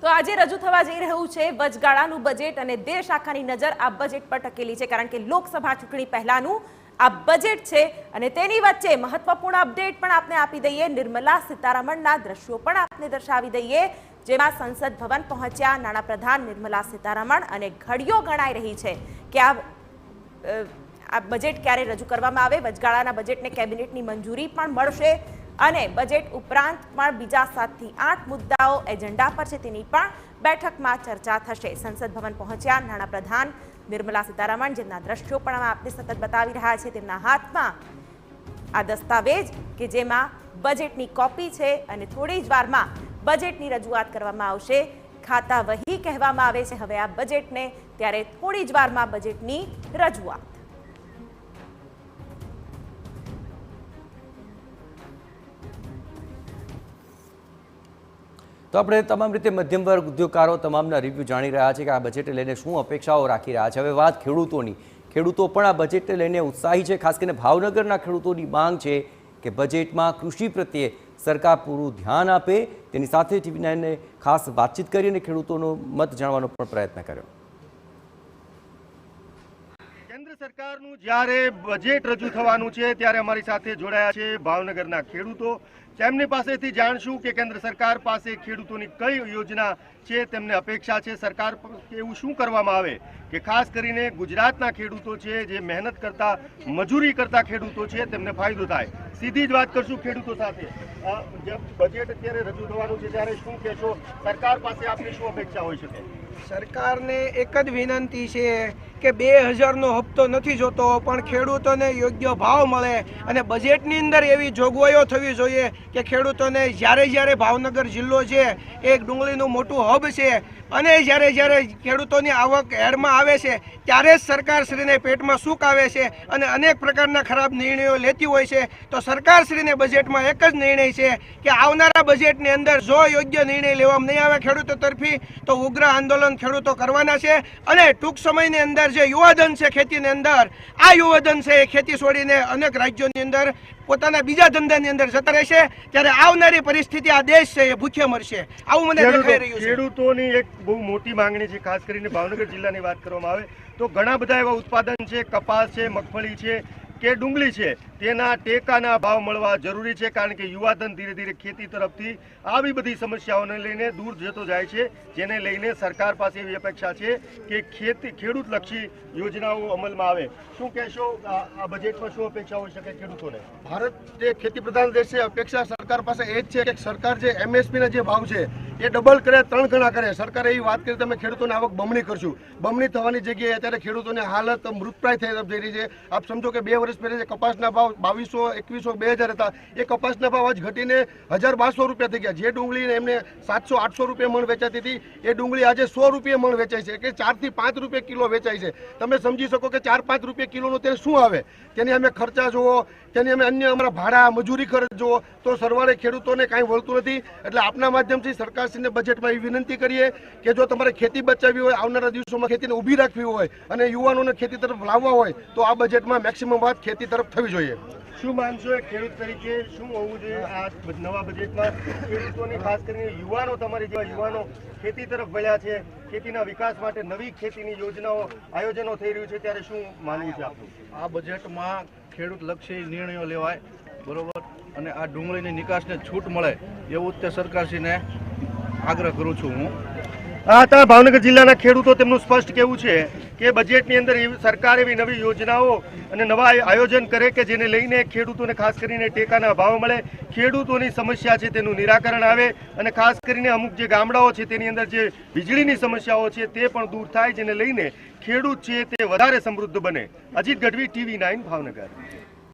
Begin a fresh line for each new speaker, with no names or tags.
તો આજે રજૂ થવા જઈ રહ્યું છે વચગાળાનું બજેટ અને દેશ આખાની નજર આ બજેટ પર ટકેલી છે કારણ કે લોકસભા ચૂંટણી પહેલાનું આ બજેટ છે અને તેની વચ્ચે મહત્વપૂર્ણ અપડેટ પણ આપને આપી દઈએ। નિર્મલા સીતારમણના દ્રશ્યો પણ આપને દર્શાવી દઈએ જેમાં સંસદ ભવન પહોંચ્યા નાણાપ્રધાન નિર્મલા સીતારમણ અને ઘડીઓ ગણાઈ રહી છે કે આ બજેટ ક્યારે રજૂ કરવામાં આવે। વચગાળાના બજેટને કેબિનેટની મંજૂરી પણ મળશે અને બજેટ ઉપરાંત પણ બીજા 7 થી 8 મુદ્દાઓ એજન્ડા પર છે તેની પણ બેઠકમાં ચર્ચા થશે। સંસદ ભવન પહોંચ્યા નાણાપ્રધાન નિર્મલા સીતારમણ જેમના દ્રશ્યો પણ આપને સતત બતાવી રહ્યા છે। તેમના હાથમાં આ દસ્તાવેજ કે જેમાં બજેટની કોપી છે અને થોડી જ વારમાં બજેટની રજૂઆત કરવામાં આવશે। ખાતા વહી કહેવામાં આવે છે હવે આ બજેટને, ત્યારે થોડી જ વારમાં બજેટની રજૂઆત।
તો આપણે તમામ રીતે મધ્યમ વર્ગ ઉદ્યોગકારો તમામના રિવ્યૂ જાણી રહ્યા છે કે આ બજેટને લઈને શું અપેક્ષાઓ રાખી રહ્યા છે। હવે વાત ખેડૂતોની, ખેડૂતો પણ આ બજેટને લઈને ઉત્સાહી છે। ખાસ કરીને ભાવનગરના ખેડૂતોની માંગ છે કે બજેટમાં કૃષિ પ્રત્યે સરકાર પૂરું ધ્યાન આપે। તેની સાથે TV9ને ખાસ વાતચીત કરી અને ખેડૂતોનો મત જાણવાનો પણ પ્રયત્ન કર્યો।
કેન્દ્ર સરકારનું જ્યારે બજેટ રજૂ થવાનું છે ત્યારે અમારી સાથે જોડાયા છે ભાવનગરના ખેડૂતો। તેમની પાસેથી જાણશું કે કેન્દ્ર સરકાર પાસે ખેડૂતોની કઈ યોજના છે, તેમને અપેક્ષા છે, સરકાર એવું શું કરવામાં આવે કે ખાસ કરીને ગુજરાતના ખેડૂતો છે જે મહેનત કરતા મજૂરી કરતા ખેડૂતો છે તેમને ફાયદો થાય। સીધી જ વાત કરશું ખેડૂતો સાથે। બજેટ અત્યારે રજૂ થવાનું છે ત્યારે શું કહેશો, સરકાર પાસે આપની શું અપેક્ષા હોઈ શકે?
સરકારને એક જ વિનંતી છે કે 2000નો હપ્તો નથી જોતો પણ ખેડૂતોને યોગ્ય ભાવ મળે અને બજેટની અંદર એવી જોગવાઈઓ થવી જોઈએ કે ખેડૂતોને જ્યારે ભાવનગર જિલ્લો છે એક ડુંગળીનું મોટું હબ છે અને જ્યારે ખેડૂતોની આવક હેડમાં આવે છે ત્યારે જ સરકારશ્રીને પેટમાં સુખ આવે છે અને અનેક પ્રકારના ખરાબ નિર્ણયો લેતી હોય છે। તો સરકારશ્રીને બજેટમાં એક જ નિર્ણય છે કે આવનારા બજેટની અંદર જો યોગ્ય નિર્ણય લેવામાં નહીં આવે ખેડૂતો તરફી તો ઉગ્ર આંદોલન ખેડૂતો કરવાના છે અને ટૂંક સમયની અંદર જે યુવાધન છે ખેતીની અંદર, આ યુવાધન છે એ ખેતી છોડીને અનેક રાજ્યોની અંદર પોતાના બીજા ધંધાની અંદર જતા રહેશે। ત્યારે આવનારી પરિસ્થિતિ આ દેશ છે એ ભૂખ્યા મરશે, આવું મને દેખાઈ રહ્યું છે।
ખેડૂતોની એક બહુ મોટી માંગણી છે, ખાસ કરીને ભાવનગર જિલ્લાની વાત કરવામાં આવે તો ઘણા બધા એવા ઉત્પાદન છે, કપાસ છે, મગફળી છે કે ડુંગળી છે, તેના ટેકાના ભાવ મળવા જરૂરી છે કારણ કે યુવાધન ધીરે ધીરે ખેતી તરફથી આવી બધી સમસ્યાઓને લઈને દૂર જતો જાય છે, જેને લઈને સરકાર પાસે એવી અપેક્ષા છે કે ખેડૂતલક્ષી યોજનાઓ અમલમાં આવે। શું કહેશો, આ બજેટમાં શું અપેક્ષા હોઈ શકે ખેડૂતોને?
ભારત જે ખેતી પ્રધાન દેશ છે, અપેક્ષા સરકાર પાસે એ જ છે કે સરકાર જે MSPના જે ભાવ છે એ ડબલ કરે, 3 ગણા કરે। સરકારે એવી વાત કરી તમે ખેડૂતોની આવક બમણી કરશું, બમણી થવાની જગ્યાએ અત્યારે ખેડૂતોની હાલત મૃતપ્રાય થઈ રહી છે। આપ સમજો કે 2 વર્ષ પહેલા જે કપાસના ભાવ 2200, 2100, 2000 હતા એ કપાસના ભાવ આજ ઘટીને 1200 રૂપિયા થઈ ગયા। જે ડુંગળી એમને 700, 800 રૂપિયા મણ વેચાતી હતી એ ડુંગળી આજે 100 રૂપિયા મણ વેચાય છે કે 4 થી 5 રૂપિયા કિલો વેચાય છે। તમે સમજી શકો કે 4-5 રૂપિયા કિલોનો તેને શું આવે, તેની અમે ખર્ચા જુઓ, તેની અમે અન્ય અમારા ભાડા મજૂરી ખર્ચ જુઓ તો સરવાળે ખેડૂતોને કાંઈ વળતું નથી। એટલે આપના માધ્યમથી સરકારશ્રીને બજેટમાં એવી વિનંતી કરીએ કે જો તમારે ખેતી બચાવવી હોય, આવનારા દિવસોમાં ખેતીને ઊભી રાખવી હોય અને યુવાનોને ખેતી તરફ લાવવા હોય તો આ બજેટમાં મેક્સિમમ વાત ખેતી તરફ થવી જોઈએ।
શું માનશો ખેડૂત તરીકે શું હોવું જોઈએ આ નવા બજેટમાં? ખેડૂતોની ખાસ કરીને યુવાનો, તમારી જેવા યુવાનો ખેતી તરફ વળ્યા છે, ખેતીના વિકાસ માટે નવી ખેતીની યોજનાઓ, આયોજનો થઈ રહ્યું છે, ત્યારે શું માનવું છે આપનું?
આ બજેટમાં ખેડૂત લક્ષી નિર્ણયો લેવાય, બરોબર, અને આ ડુંગળીની નિકાસને છૂટ મળે એવું તે સરકારશ્રીને આગ્રહ કરું છું હું।
આ હતા ભાવનગર જિલ્લાના ખેડૂતો। તેમનું સ્પષ્ટ કહેવું છે કે બજેટની અંદર સરકાર એવી નવી યોજનાઓ અને નવા આયોજન કરે કે જેને લઈને ખેડૂતોને ખાસ કરીને ટેકાના ભાવ મળે, ખેડૂતોની સમસ્યા છે તેનું નિરાકરણ આવે અને ખાસ કરીને અમુક જે ગામડાઓ છે તેની અંદર જે વીજળીની સમસ્યાઓ છે તે પણ દૂર થાય, જેને લઈને ખેડૂત છે તે વધારે સમૃદ્ધ બને। અજીત ગઢવી, TV9 ભાવનગર।